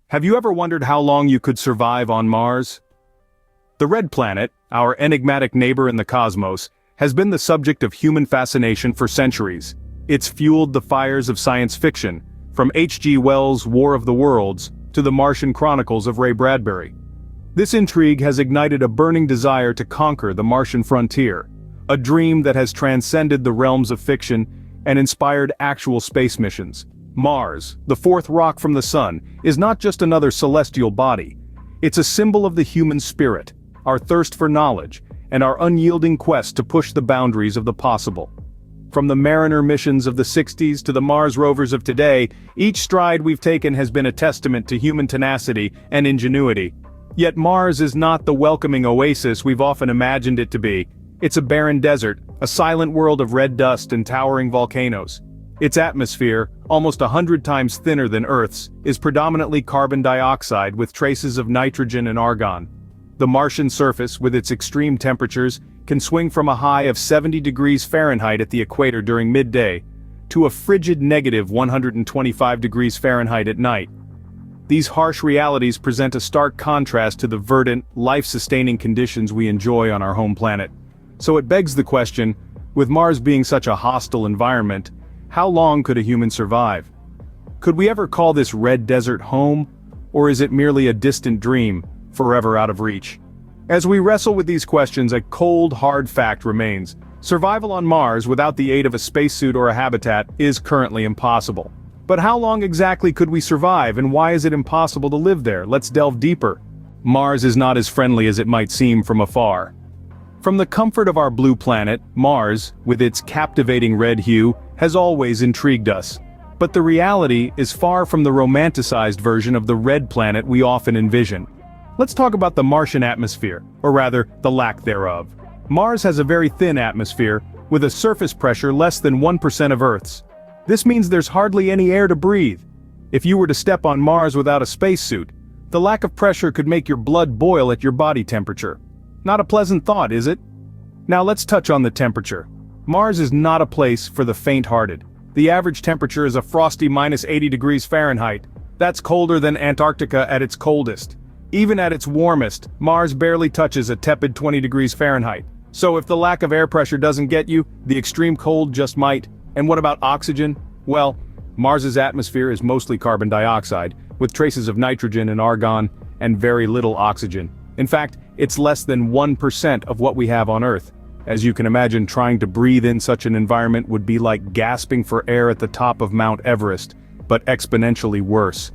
Have you ever wondered how long you could survive on Mars? The red planet, our enigmatic neighbor in the cosmos, has been the subject of human fascination for centuries. It's fueled the fires of science fiction, from H.G. Wells' War of the Worlds to the Martian Chronicles of Ray Bradbury. This intrigue has ignited a burning desire to conquer the Martian frontier, a dream that has transcended the realms of fiction and inspired actual space missions. Mars, the fourth rock from the sun, is not just another celestial body. It's a symbol of the human spirit, our thirst for knowledge, and our unyielding quest to push the boundaries of the possible. From the Mariner missions of the 60s to the Mars rovers of today, each stride we've taken has been a testament to human tenacity and ingenuity. Yet Mars is not the welcoming oasis we've often imagined it to be. It's a barren desert, a silent world of red dust and towering volcanoes. Its atmosphere, almost 100 times thinner than Earth's, is predominantly carbon dioxide with traces of nitrogen and argon. The Martian surface, with its extreme temperatures, can swing from a high of 70 degrees Fahrenheit at the equator during midday, to a frigid negative 125 degrees Fahrenheit at night. These harsh realities present a stark contrast to the verdant, life-sustaining conditions we enjoy on our home planet. So it begs the question, with Mars being such a hostile environment, how long could a human survive? Could we ever call this red desert home, or is it merely a distant dream, forever out of reach? As we wrestle with these questions, a cold, hard fact remains. Survival on Mars without the aid of a spacesuit or a habitat is currently impossible. But how long exactly could we survive, and why is it impossible to live there? Let's delve deeper. Mars is not as friendly as it might seem from afar. From the comfort of our blue planet, Mars, with its captivating red hue, has always intrigued us. But the reality is far from the romanticized version of the red planet we often envision. Let's talk about the Martian atmosphere, or rather, the lack thereof. Mars has a very thin atmosphere, with a surface pressure less than 1% of Earth's. This means there's hardly any air to breathe. If you were to step on Mars without a spacesuit, the lack of pressure could make your blood boil at your body temperature. Not a pleasant thought, is it? Now let's touch on the temperature. Mars is not a place for the faint-hearted. The average temperature is a frosty minus 80 degrees Fahrenheit. That's colder than Antarctica at its coldest. Even at its warmest, Mars barely touches a tepid 20 degrees Fahrenheit. So if the lack of air pressure doesn't get you, the extreme cold just might. And what about oxygen? Well, Mars's atmosphere is mostly carbon dioxide, with traces of nitrogen and argon, and very little oxygen. In fact, it's less than 1% of what we have on Earth. As you can imagine, trying to breathe in such an environment would be like gasping for air at the top of Mount Everest, but exponentially worse.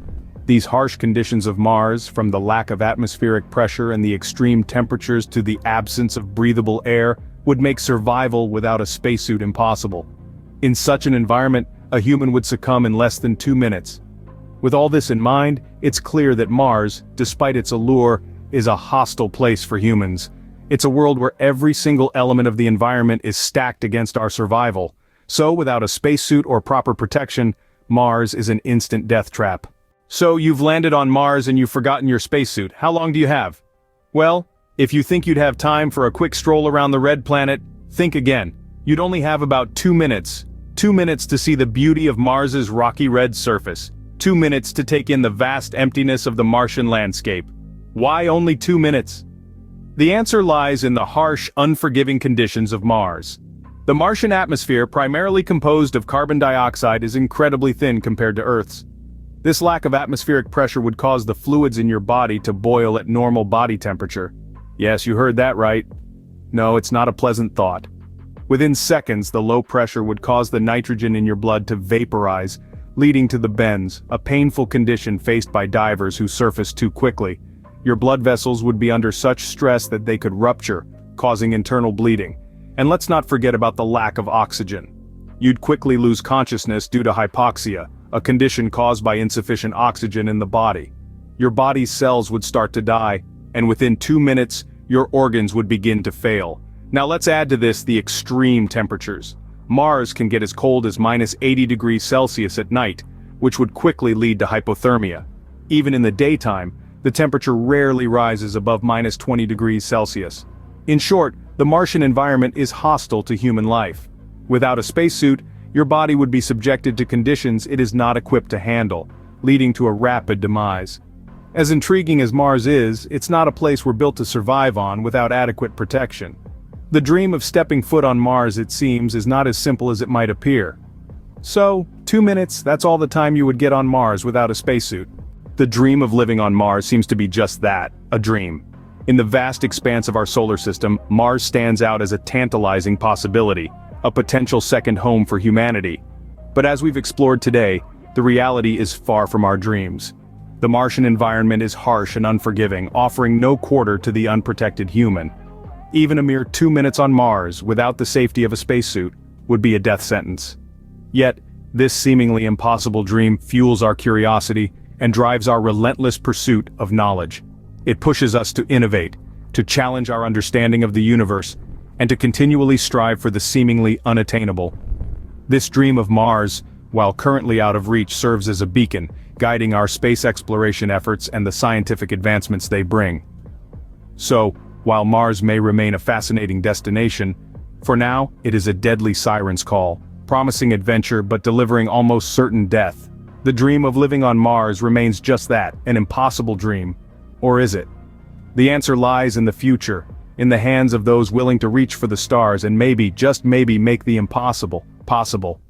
These harsh conditions of Mars, from the lack of atmospheric pressure and the extreme temperatures to the absence of breathable air, would make survival without a spacesuit impossible. In such an environment, a human would succumb in less than 2 minutes. With all this in mind, it's clear that Mars, despite its allure, is a hostile place for humans. It's a world where every single element of the environment is stacked against our survival. So without a spacesuit or proper protection, Mars is an instant death trap. So you've landed on Mars and you've forgotten your spacesuit. How long do you have? Well, if you think you'd have time for a quick stroll around the red planet, think again. You'd only have about 2 minutes. 2 minutes to see the beauty of Mars's rocky red surface. 2 minutes to take in the vast emptiness of the Martian landscape. Why only 2 minutes? The answer lies in the harsh, unforgiving conditions of Mars. The Martian atmosphere, primarily composed of carbon dioxide, is incredibly thin compared to Earth's. This lack of atmospheric pressure would cause the fluids in your body to boil at normal body temperature. Yes, you heard that right. No, it's not a pleasant thought. Within seconds, the low pressure would cause the nitrogen in your blood to vaporize, leading to the bends, a painful condition faced by divers who surface too quickly. Your blood vessels would be under such stress that they could rupture, causing internal bleeding. And let's not forget about the lack of oxygen. You'd quickly lose consciousness due to hypoxia, a condition caused by insufficient oxygen in the body. Your body's cells would start to die, and within 2 minutes, your organs would begin to fail. Now let's add to this the extreme temperatures. Mars can get as cold as minus 80 degrees Celsius at night, which would quickly lead to hypothermia. Even in the daytime, the temperature rarely rises above minus 20 degrees Celsius. In short, the Martian environment is hostile to human life. Without a spacesuit, your body would be subjected to conditions it is not equipped to handle, leading to a rapid demise. As intriguing as Mars is, it's not a place we're built to survive on without adequate protection. The dream of stepping foot on Mars, it seems, is not as simple as it might appear. So, 2 minutes, that's all the time you would get on Mars without a spacesuit. The dream of living on Mars seems to be just that, a dream. In the vast expanse of our solar system, Mars stands out as a tantalizing possibility, a potential second home for humanity. But as we've explored today, the reality is far from our dreams. The Martian environment is harsh and unforgiving, offering no quarter to the unprotected human. Even a mere 2 minutes on Mars, without the safety of a spacesuit, would be a death sentence. Yet, this seemingly impossible dream fuels our curiosity and drives our relentless pursuit of knowledge. It pushes us to innovate, to challenge our understanding of the universe, and to continually strive for the seemingly unattainable. This dream of Mars, while currently out of reach, serves as a beacon, guiding our space exploration efforts and the scientific advancements they bring. So, while Mars may remain a fascinating destination, for now, it is a deadly siren's call, promising adventure but delivering almost certain death. The dream of living on Mars remains just that, an impossible dream. Or is it? The answer lies in the future, in the hands of those willing to reach for the stars and maybe, just maybe, make the impossible possible.